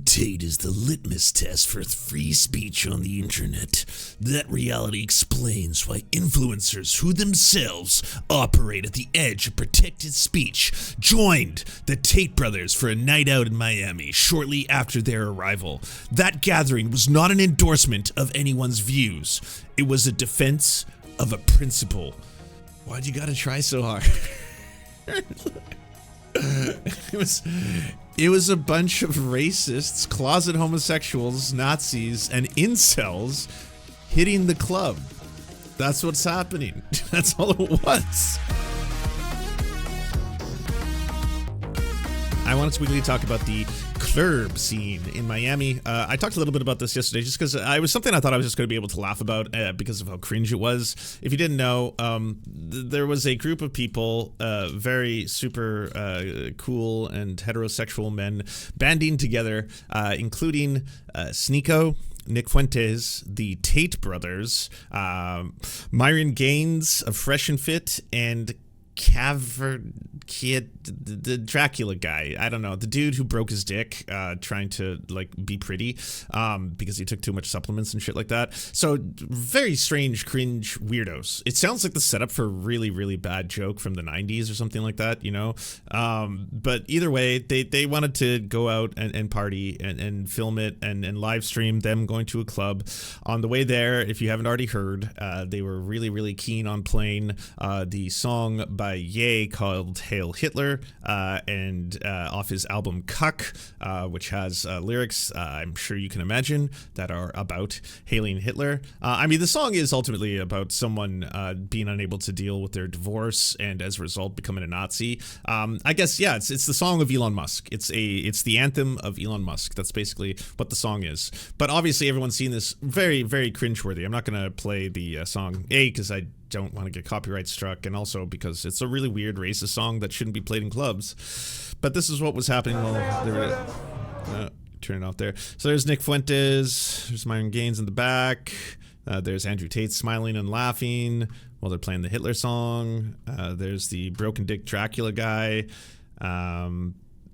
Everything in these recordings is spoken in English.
Tate is the litmus test for free speech on the internet. That reality explains why influencers who themselves operate at the edge of protected speech joined the Tate brothers for a night out in Miami shortly after their arrival. That gathering was not an endorsement of anyone's views. It was a defense of a principle. Why'd you gotta try so hard? It was a bunch of racists, closet homosexuals, Nazis, and incels hitting the club. That's what's happening. That's all it was. I wanted to quickly talk about the club scene in Miami. I talked a little bit about this yesterday just because it was something I thought I was just going to be able to laugh about because of how cringe it was. If you didn't know, there was a group of people, very super cool and heterosexual men banding together, including Sneeko, Nick Fuentes, the Tate brothers, Myron Gaines of Fresh and Fit, and the Dracula guy. I don't know, the dude who broke his dick trying to like be pretty because he took too much supplements and shit like that. So very strange, cringe weirdos. It sounds like the setup for a really, really bad joke from the 90s or something like that, you know. But either way, they wanted to go out and party and film it and live stream them going to a club. On the way there, if you haven't already heard, they were really, really keen on playing the song by Ye called Hail Hitler, and off his album Cuck, which has lyrics I'm sure you can imagine that are about hailing Hitler. I mean, the song is ultimately about someone being unable to deal with their divorce and as a result becoming a Nazi. I guess, yeah, it's the song of Elon Musk. It's the anthem of Elon Musk. That's basically what the song is. But obviously everyone's seen this. Very, very cringeworthy. I'm not going to play the song, because I don't want to get copyright struck, and also because it's a really weird racist song that shouldn't be played in clubs. But this is what was happening while they were turn it out there. So there's Nick Fuentes, there's Myron Gaines in the back, there's Andrew Tate smiling and laughing while they're playing the Hitler song. There's the broken dick Dracula guy.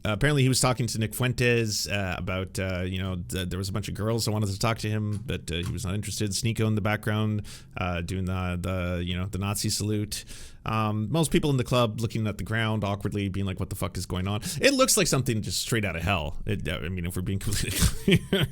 Apparently he was talking to Nick Fuentes about, there was a bunch of girls that wanted to talk to him, but he was not interested. Sneeko in the background doing the Nazi salute. Most people in the club looking at the ground awkwardly, being like, what the fuck is going on? It looks like something just straight out of hell. I mean, if we're being completely clear.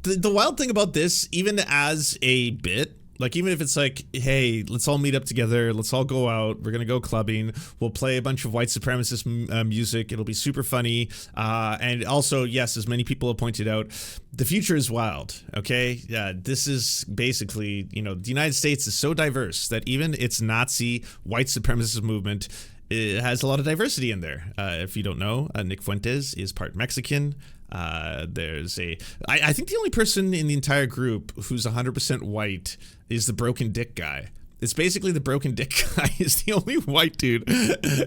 The wild thing about this, even as a bit, like, even if it's like, hey, let's all meet up together, let's all go out, we're gonna go clubbing, we'll play a bunch of white supremacist music, it'll be super funny, and also, yes, as many people have pointed out, the future is wild, okay? This is basically, the United States is so diverse that even its Nazi white supremacist movement, it has a lot of diversity in there. If you don't know, Nick Fuentes is part Mexican. I think the only person in the entire group who's 100% white is the broken dick guy. It's basically the broken dick guy is the only white dude.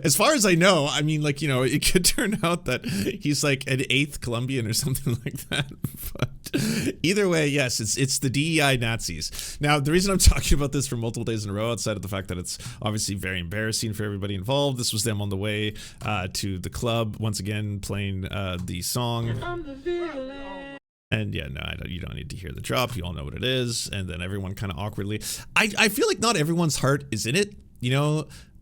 As far as I know, I mean, it could turn out that he's like an 8th Colombian or something like that. But either way, yes, it's the DEI Nazis. Now, the reason I'm talking about this for multiple days in a row, outside of the fact that it's obviously very embarrassing for everybody involved, this was them on the way to the club, once again playing the song. I'm the villain. And yeah, no, you don't need to hear the drop. You all know what it is. And then everyone kind of awkwardly. I feel like not everyone's heart is in it.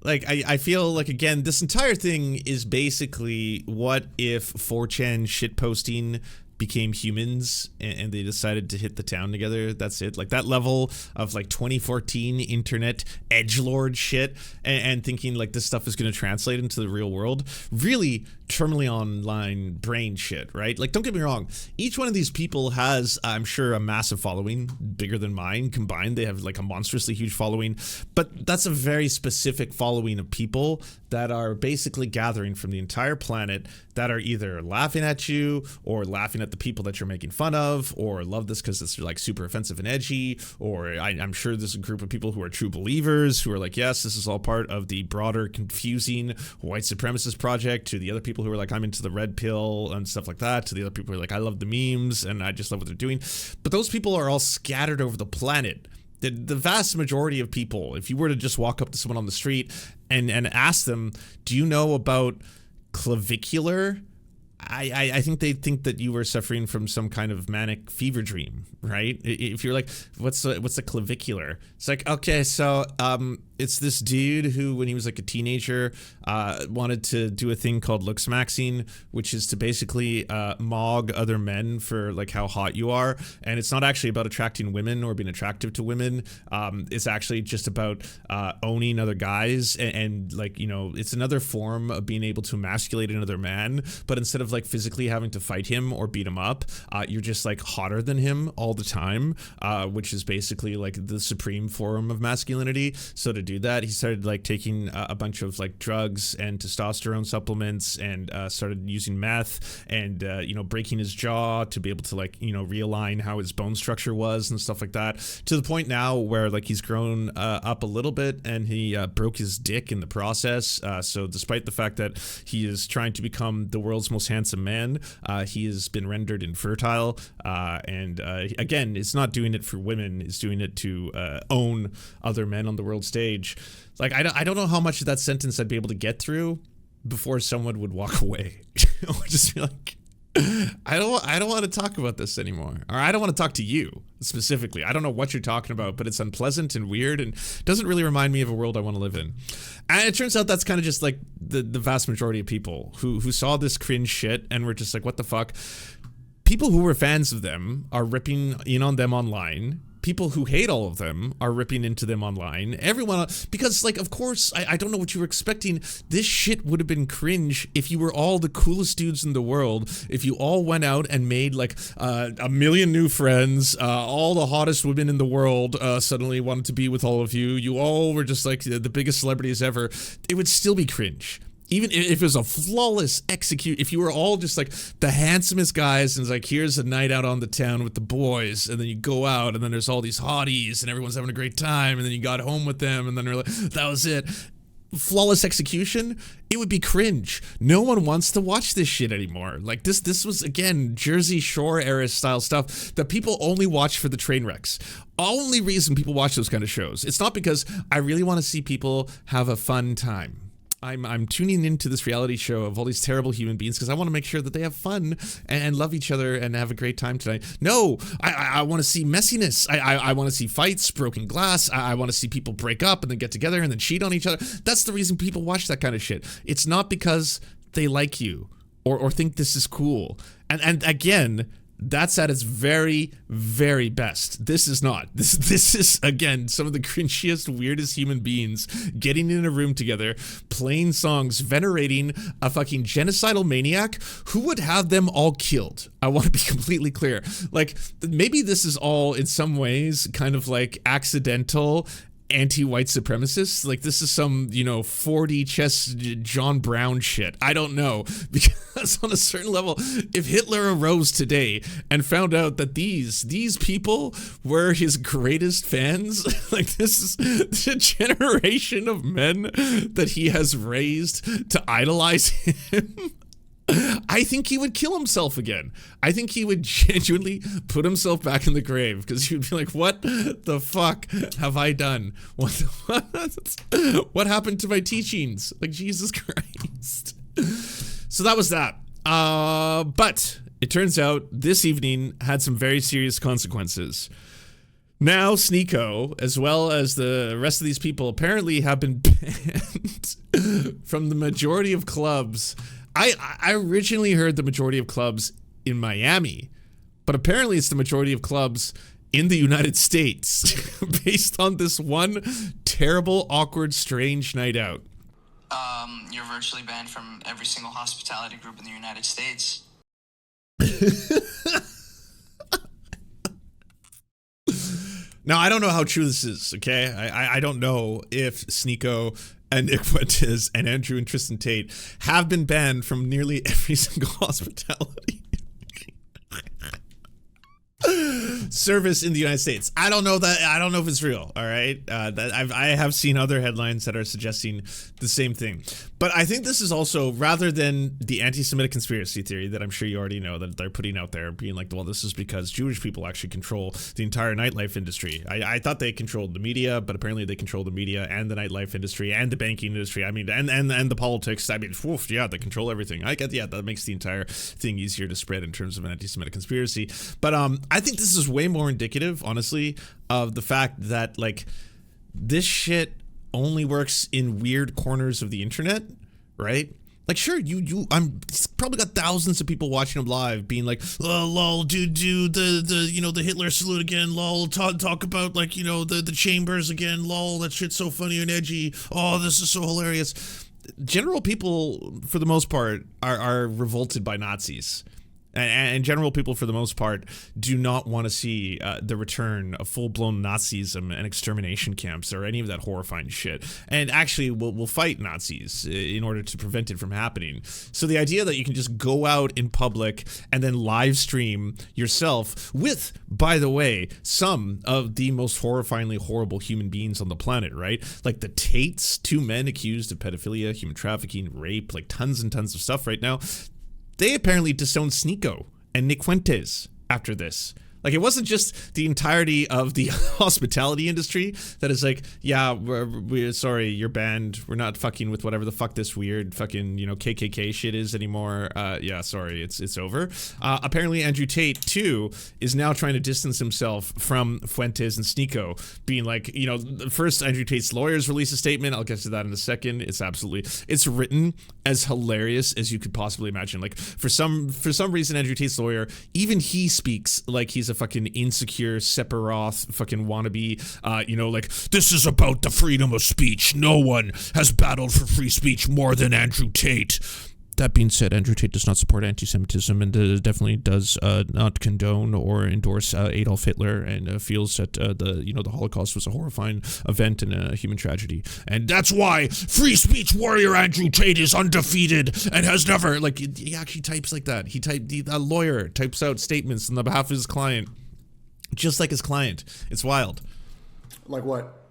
I feel like, again, this entire thing is basically what if 4chan shitposting became humans and they decided to hit the town together. That's it. Like that level of 2014 internet edgelord shit and thinking like this stuff is going to translate into the real world. Really terminally online brain shit, right? Like, don't get me wrong. Each one of these people has, I'm sure, a massive following, bigger than mine combined. They have like a monstrously huge following, but that's a very specific following of people that are basically gathering from the entire planet that are either laughing at you or laughing at the people that you're making fun of, or love this because it's like super offensive and edgy, or I'm sure there's a group of people who are true believers who are like, yes, this is all part of the broader confusing white supremacist project, to the other people who are like, I'm into the red pill and stuff like that, to the other people who are like, I love the memes and I just love what they're doing. But those people are all scattered over the planet. The vast majority of people, if you were to just walk up to someone on the street and ask them, do you know about clavicular I think they think that you were suffering from some kind of manic fever dream, right? If you're like, what's a clavicular? It's like, okay, so it's this dude who, when he was like a teenager, wanted to do a thing called looks maxing, which is to basically mog other men for like how hot you are, and it's not actually about attracting women or being attractive to women. It's actually just about owning other guys, and like, you know, it's another form of being able to emasculate another man, but instead of like physically having to fight him or beat him up, you're just like hotter than him all the time, which is basically like the supreme form of masculinity. So to do that, he started like taking a bunch of like drugs and testosterone supplements, and started using meth, and you know, breaking his jaw to be able to like, you know, realign how his bone structure was and stuff like that, to the point now where like he's grown up a little bit, and he broke his dick in the process. So despite the fact that he is trying to become the world's most handsome man, he has been rendered infertile, and again, it's not doing it for women, it's doing it to own other men on the world stage. Like, I don't know how much of that sentence I'd be able to get through before someone would walk away. Or just be like, I don't want to talk about this anymore, or I don't want to talk to you specifically. I don't know what you're talking about, but it's unpleasant and weird and doesn't really remind me of a world I want to live in. And it turns out that's kind of just like the vast majority of people who saw this cringe shit and were just like, what the fuck? People who were fans of them are ripping in on them online. People who hate all of them are ripping into them online. Everyone, because like, of course, I don't know what you were expecting. This shit would have been cringe if you were all the coolest dudes in the world. If you all went out and made like a million new friends, all the hottest women in the world suddenly wanted to be with all of you. You all were just like the biggest celebrities ever. It would still be cringe. Even if it was a flawless execute, if you were all just like the handsomest guys and it's like, here's a night out on the town with the boys, and then you go out and then there's all these hotties and everyone's having a great time, and then you got home with them and then they're like, that was it. Flawless execution, it would be cringe. No one wants to watch this shit anymore. Like this was, again, Jersey Shore era style stuff that people only watch for the train wrecks. Only reason people watch those kind of shows. It's not because I really want to see people have a fun time. I'm tuning into this reality show of all these terrible human beings because I want to make sure that they have fun and love each other and have a great time tonight. No, I want to see messiness. I want to see fights, broken glass. I want to see people break up and then get together and then cheat on each other. That's the reason people watch that kind of shit. It's not because they like you or think this is cool. And again, that's at its very, very best. This is not. This is, again, some of the cringiest, weirdest human beings getting in a room together, playing songs, venerating a fucking genocidal maniac who would have them all killed. I want to be completely clear. Like, maybe this is all, in some ways, kind of like accidental anti-white supremacists. Like, this is some, you know, 4D chess John Brown shit. I don't know, because on a certain level, if Hitler arose today and found out that these people were his greatest fans, like, this is the generation of men that he has raised to idolize him, I think he would kill himself again. I think he would genuinely put himself back in the grave, because he would be like, what the fuck have I done? What happened to my teachings? Like, Jesus Christ. So that was that. But it turns out this evening had some very serious consequences. Now Sneeko, as well as the rest of these people, apparently have been banned from the majority of clubs. I originally heard the majority of clubs in Miami, but apparently it's the majority of clubs in the United States based on this one terrible, awkward, strange night out. You're virtually banned from every single hospitality group in the United States. Now, I don't know how true this is, okay? I don't know if Sneeko and Nick Fuentes and Andrew and Tristan Tate have been banned from nearly every single hospitality. service in the United States. I don't know if it's real. All right, I have seen other headlines that are suggesting the same thing. But I think this is also, rather than the anti-Semitic conspiracy theory that I'm sure you already know that they're putting out there, being like, well, this is because Jewish people actually control the entire nightlife industry. I thought they controlled the media, but apparently they control the media and the nightlife industry and the banking industry. I mean, and the politics. I mean, oof, yeah, they control everything. I get, yeah, that makes the entire thing easier to spread in terms of an anti-Semitic conspiracy. But I think this is way more indicative, honestly, of the fact that like this shit only works in weird corners of the internet, right? Like, sure, I'm probably got thousands of people watching him live being like, oh, lol, dude, the Hitler salute again, lol, talk about, like, the chambers again, lol, that shit's so funny and edgy, oh, this is so hilarious. General people, for the most part, are revolted by Nazis. And general people, for the most part, do not want to see the return of full-blown Nazism and extermination camps or any of that horrifying shit. And actually, will fight Nazis in order to prevent it from happening. So the idea that you can just go out in public and then live stream yourself with, by the way, some of the most horrifyingly horrible human beings on the planet, right? Like the Tates, 2 men accused of pedophilia, human trafficking, rape, like tons and tons of stuff right now. They apparently disowned Sneeko and Nick Fuentes after this. Like, it wasn't just the entirety of the hospitality industry that is like, yeah, we're sorry, you're banned. We're not fucking with whatever the fuck this weird fucking, KKK shit is anymore. Yeah, sorry, it's over. Apparently, Andrew Tate, too, is now trying to distance himself from Fuentes and Sneeko, being like, first Andrew Tate's lawyers released a statement. I'll get to that in a second. It's written as hilarious as you could possibly imagine. Like, for some reason, Andrew Tate's lawyer, even he speaks like he's a fucking insecure Sephiroth fucking wannabe, like, this is about the freedom of speech. No one has battled for free speech more than Andrew Tate. That being said, Andrew Tate does not support anti-Semitism and definitely does not condone or endorse Adolf Hitler, and feels that the Holocaust was a horrifying event and a human tragedy. And that's why free speech warrior Andrew Tate is undefeated and has never, like, he actually types like that. A lawyer types out statements on the behalf of his client, just like his client. It's wild. Like what?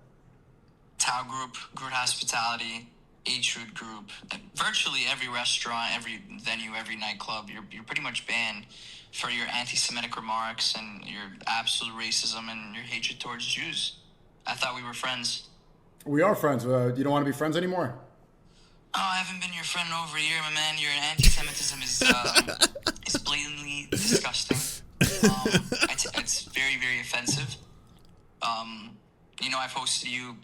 Tao Group, Good Hospitality, H-Root Group, virtually every restaurant, every venue, every nightclub, you're pretty much banned for your anti-Semitic remarks and your absolute racism and your hatred towards Jews. I thought we were friends. We are friends. You don't want to be friends anymore? Oh, I haven't been your friend in over a year, my man. Your anti-Semitism is blatantly disgusting. It's very, very offensive. I've hosted you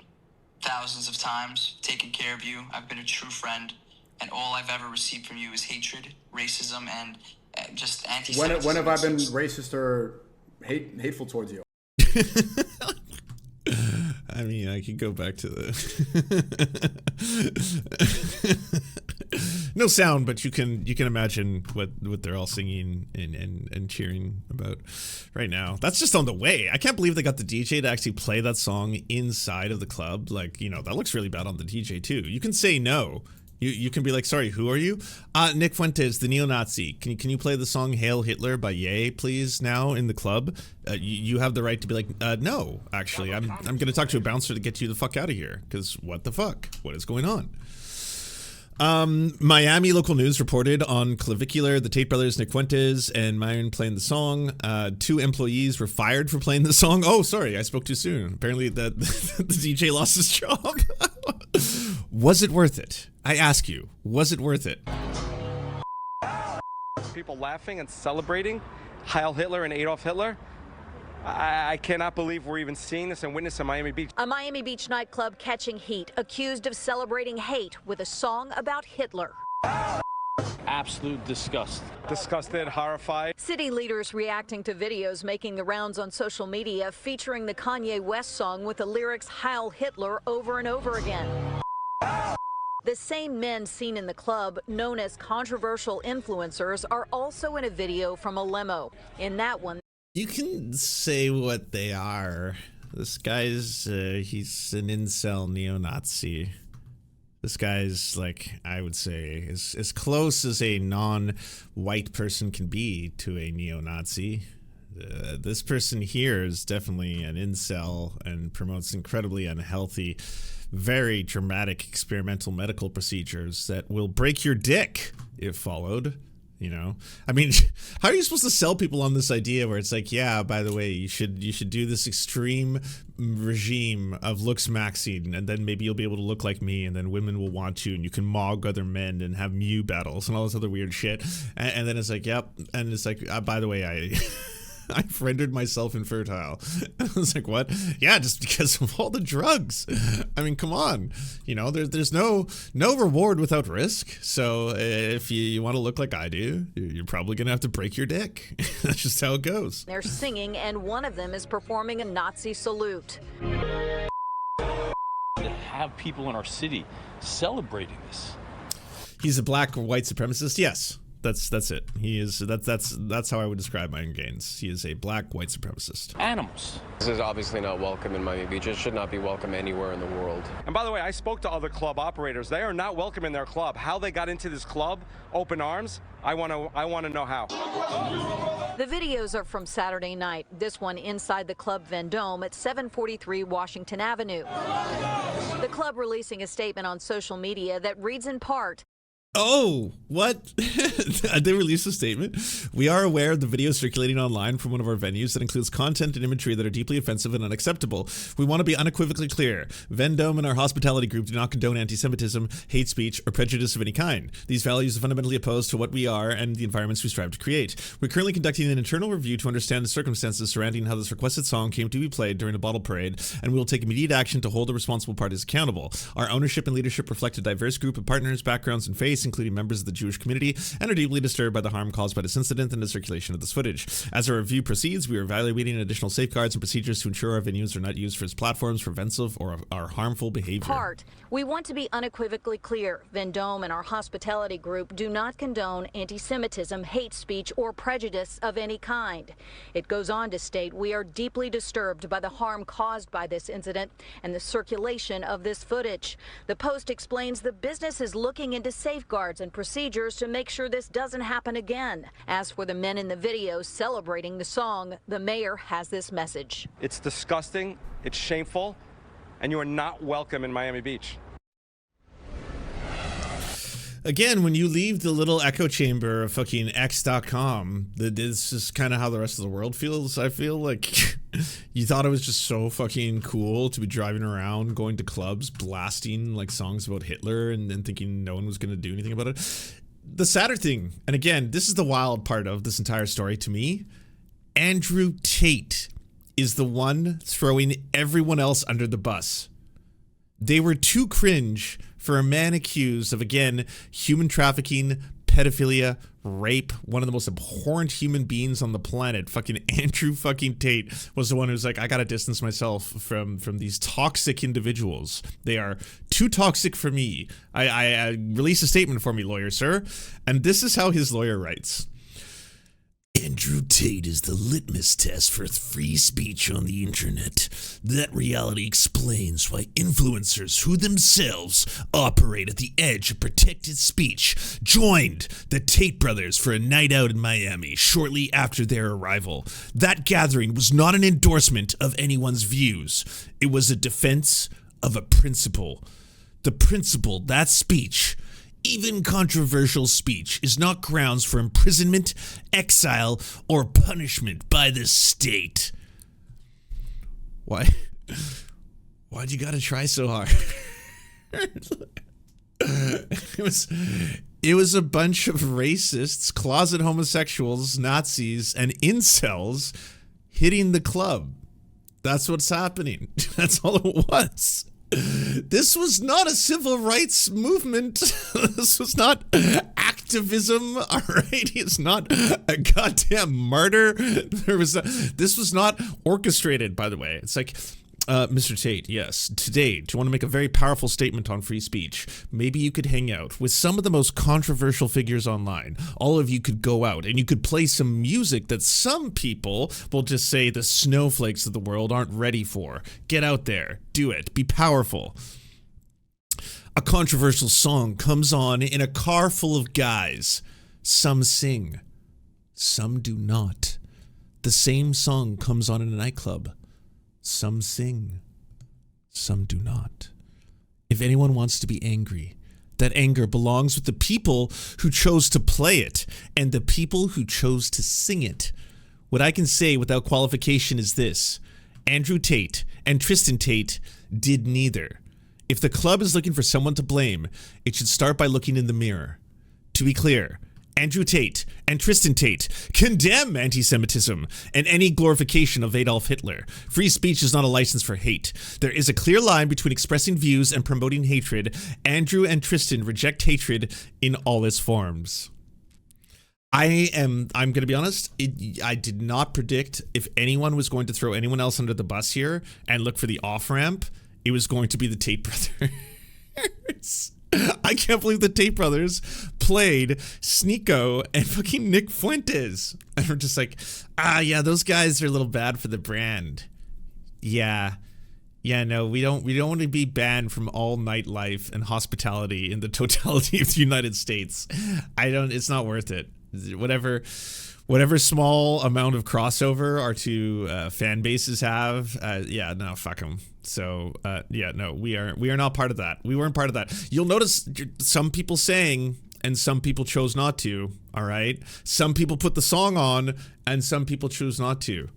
thousands of times, taken care of you. I've been a true friend, and all I've ever received from you is hatred, racism, and just anti-Semitism. When have I been racist or hateful towards you? I mean, I could go back to the no sound, but you can imagine what they're all singing and cheering about right now. That's just on the way. I can't believe they got the DJ to actually play that song inside of the club. Like, that looks really bad on the DJ too. You can say no. You can be like, sorry, who are you? Nick Fuentes, the neo-Nazi. Can you play the song Hail Hitler by Ye, please, now in the club? You have the right to be like, no, actually, I'm going to talk to a bouncer to get you the fuck out of here, because what the fuck? What is going on? Miami local news reported on Clavicular, the Tate brothers, Nick Fuentes, and Myron playing the song. 2 employees were fired for playing the song. Oh, sorry, I spoke too soon. Apparently the DJ lost his job. Was it worth it? I ask you, was it worth it? People laughing and celebrating Heil Hitler and Adolf Hitler. I cannot believe we're even seeing this and witnessing Miami Beach. A Miami Beach nightclub catching heat, accused of celebrating hate with a song about Hitler. Absolute disgust. Disgusted, horrified. City leaders reacting to videos making the rounds on social media featuring the Kanye West song with the lyrics Heil Hitler over and over again. The same men seen in the club, known as controversial influencers, are also in a video from a limo. In that one, you can say what they are. This guy's, he's an incel neo-Nazi. This guy's, like, I would say, as close as a non-white person can be to a neo-Nazi. This person here is definitely an incel and promotes incredibly unhealthy, very dramatic experimental medical procedures that will break your dick if followed. You know, I mean, how are you supposed to sell people on this idea where it's like, yeah, by the way, you should do this extreme regime of looks maxing, and then maybe you'll be able to look like me, and then women will want you, and you can mog other men and have Mew battles and all this other weird shit. And then it's like, yep, and it's like, by the way, I've rendered myself infertile. I was like, what? Yeah, just because of all the drugs. I mean, come on. You know, there's no reward without risk. So if you want to look like I do, you're probably going to have to break your dick. That's just how it goes. They're singing, and one of them is performing a Nazi salute. To have people in our city celebrating this. He's a black or white supremacist? Yes. That's it. He is. That's how I would describe Myron Gaines. He is a black white supremacist. Animals. This is obviously not welcome in Miami Beach. It should not be welcome anywhere in the world. And by the way, I spoke to other club operators. They are not welcome in their club. How they got into this club, open arms, I want to know how. The videos are from Saturday night. This one inside the club Vendome at 743 Washington Avenue. The club releasing a statement on social media that reads in part, oh, what? They released a statement. We are aware of the video circulating online from one of our venues that includes content and imagery that are deeply offensive and unacceptable. We want to be unequivocally clear. Vendome and our hospitality group do not condone anti-Semitism, hate speech, or prejudice of any kind. These values are fundamentally opposed to what we are and the environments we strive to create. We're currently conducting an internal review to understand the circumstances surrounding how this requested song came to be played during a bottle parade, and we will take immediate action to hold the responsible parties accountable. Our ownership and leadership reflect a diverse group of partners, backgrounds, and faiths, including members of the Jewish community, and are deeply disturbed by the harm caused by this incident and the circulation of this footage. As our review proceeds, we are evaluating additional safeguards and procedures to ensure our venues are not used for its platforms for offensive or are harmful behavior. We want to be unequivocally clear. Vendome and our hospitality group do not condone anti-Semitism, hate speech, or prejudice of any kind. It goes on to state, we are deeply disturbed by the harm caused by this incident and the circulation of this footage. The Post explains the business is looking into safeguards and procedures to make sure this doesn't happen again. As for the men in the video celebrating the song, the mayor has this message. It's disgusting, it's shameful, and you are not welcome in Miami Beach. Again, when you leave the little echo chamber of fucking X.com, this is kind of how the rest of the world feels. I feel like you thought it was just so fucking cool to be driving around, going to clubs, blasting like songs about Hitler and then thinking no one was going to do anything about it. The sadder thing, and again, this is the wild part of this entire story to me, Andrew Tate is the one throwing everyone else under the bus. They were too cringe for a man accused of, again, human trafficking, pedophilia, rape, one of the most abhorrent human beings on the planet. Fucking Andrew fucking Tate was the one who's like, I gotta distance myself from these toxic individuals. They are too toxic for me. I release a statement for me, lawyer, sir. And this is how his lawyer writes. Andrew Tate is the litmus test for free speech on the internet. That reality explains why influencers who themselves operate at the edge of protected speech joined the Tate brothers for a night out in Miami shortly after their arrival. That gathering was not an endorsement of anyone's views. It was a defense of a principle. The principle that speech, even controversial speech, is not grounds for imprisonment, exile, or punishment by the state. Why'd you gotta try so hard? It was a bunch of racists, closet homosexuals, Nazis, and incels hitting the club. That's what's happening. That's all it was. This was not a civil rights movement. This was not activism, all right? It's not a goddamn murder. This was not orchestrated, by the way. It's like, Mr. Tate, yes, today, do you want to make a very powerful statement on free speech? Maybe you could hang out with some of the most controversial figures online. All of you could go out and you could play some music that some people will just say the snowflakes of the world aren't ready for. Get out there, do it, be powerful. A controversial song comes on in a car full of guys. Some sing, some do not. the same song comes on in a nightclub. Some sing, some do not. If anyone wants to be angry, that anger belongs with the people who chose to play it and the people who chose to sing it. What I can say without qualification is this: Andrew Tate and Tristan Tate did neither. If the club is looking for someone to blame, it should start by looking in the mirror. To be clear, Andrew Tate and Tristan Tate condemn anti-Semitism and any glorification of Adolf Hitler. Free speech is not a license for hate. There is a clear line between expressing views and promoting hatred. Andrew and Tristan reject hatred in all its forms. I'm going to be honest, I did not predict if anyone was going to throw anyone else under the bus here and look for the off-ramp, it was going to be the Tate brothers. I can't believe the Tate brothers played Sneeko and fucking Nick Fuentes. And we're just like, yeah, those guys are a little bad for the brand. Yeah, no, we don't want to be banned from all nightlife and hospitality in the totality of the United States. It's not worth it. Whatever small amount of crossover our two fan bases have, yeah, no, fuck them. So, yeah, no, we are not part of that. We weren't part of that. You'll notice some people sang and some people chose not to, all right? Some people put the song on and some people choose not to.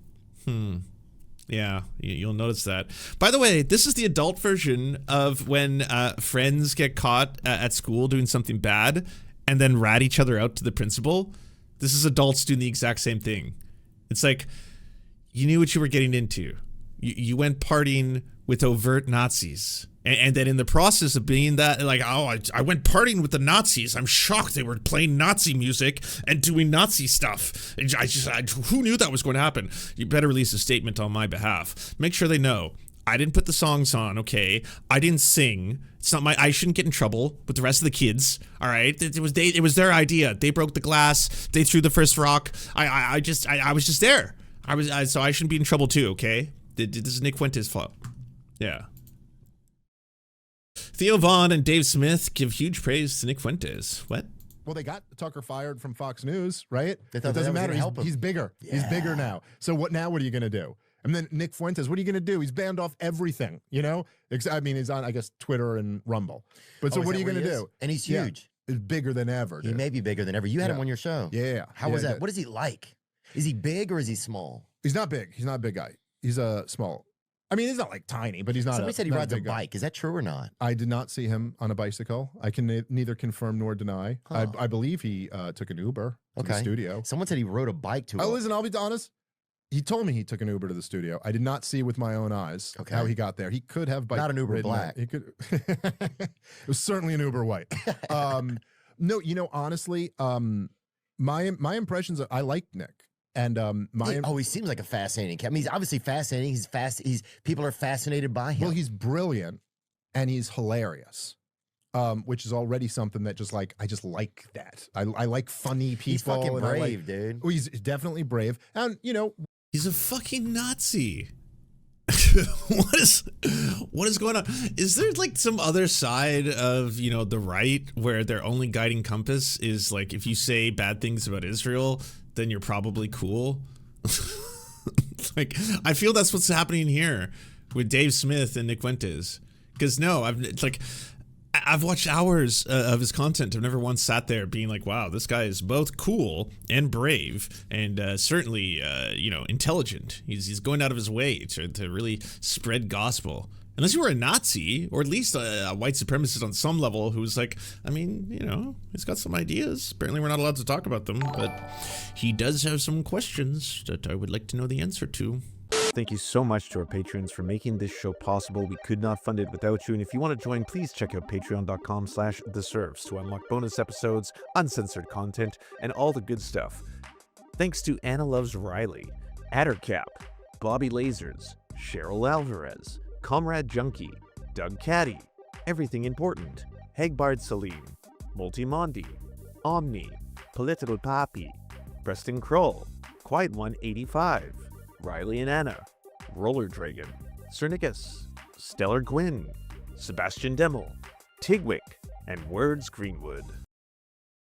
Yeah, you'll notice that. By the way, this is the adult version of when friends get caught at school doing something bad and then rat each other out to the principal. This is adults doing the exact same thing. It's like, you knew what you were getting into. You went partying with overt Nazis. And then in the process of being that, like, oh, I went partying with the Nazis. I'm shocked they were playing Nazi music and doing Nazi stuff. Who knew that was going to happen? You better release a statement on my behalf. Make sure they know. I didn't put the songs on, okay? I didn't sing. It's not I shouldn't get in trouble with the rest of the kids, all right? It was their idea. They broke the glass. They threw the first rock. I was just there. So I shouldn't be in trouble too, okay? This is Nick Fuentes' fault. Yeah. Theo Vaughn and Dave Smith give huge praise to Nick Fuentes. What? Well, they got Tucker fired from Fox News, right? It doesn't matter. He's bigger. Yeah. He's bigger now. So what are you going to do? And then Nick Fuentes, what are you going to do? He's banned off everything, you know? I mean, he's on, I guess, Twitter and Rumble. But so what are you going to do? And he's huge. Yeah, he's bigger than ever, dude. He may be bigger than ever. You had him on your show. Yeah. How was that? What is he like? Is he big or is he small? He's not big. He's not a big guy. He's small. I mean, he's not like tiny, but he's not. Somebody said he rides a bike. Is that true or not? I did not see him on a bicycle. I can neither confirm nor deny. Huh. I believe he took an Uber to the studio. Someone said he rode a bike to. Oh, listen, I'll be honest. He told me he took an Uber to the studio. I did not see with my own eyes how he got there. He could have not an Uber black. He could. It was certainly an Uber white. No, you know, honestly, my impressions I like Nick. And he seems like a fascinating cat. I mean, he's obviously fascinating. He's fast. People are fascinated by him. Well, he's brilliant and he's hilarious, which is already something that I just like that. I like funny people. He's fucking brave, dude. Oh, he's definitely brave, and you know, he's a fucking Nazi. What is going on? Is there like some other side of, you know, the right where their only guiding compass is like, if you say bad things about Israel, then you're probably cool? Like, I feel that's what's happening here with Dave Smith and Nick Fuentes. Because no, I've watched hours of his content. I've never once sat there being like, wow, this guy is both cool and brave and certainly, you know, intelligent. He's going out of his way to really spread gospel. Unless you were a Nazi, or at least a white supremacist on some level who's like, I mean, you know, he's got some ideas. Apparently we're not allowed to talk about them, but he does have some questions that I would like to know the answer to. Thank you so much to our patrons for making this show possible. We could not fund it without you. And if you want to join, please check out patreon.com/theserfs to unlock bonus episodes, uncensored content, and all the good stuff. Thanks to Anna Loves Riley, Addercap, Bobby Lasers, Cheryl Alvarez, Comrade Junkie, Doug Caddy, Everything Important, Hegbard Salim, Multimondi, Omni, Political Papi, Preston Kroll, Quiet One 85, Riley and Anna, Roller Dragon, Cernicus, Stellar Gwyn, Sebastian Demmel, Tigwick, and Words Greenwood.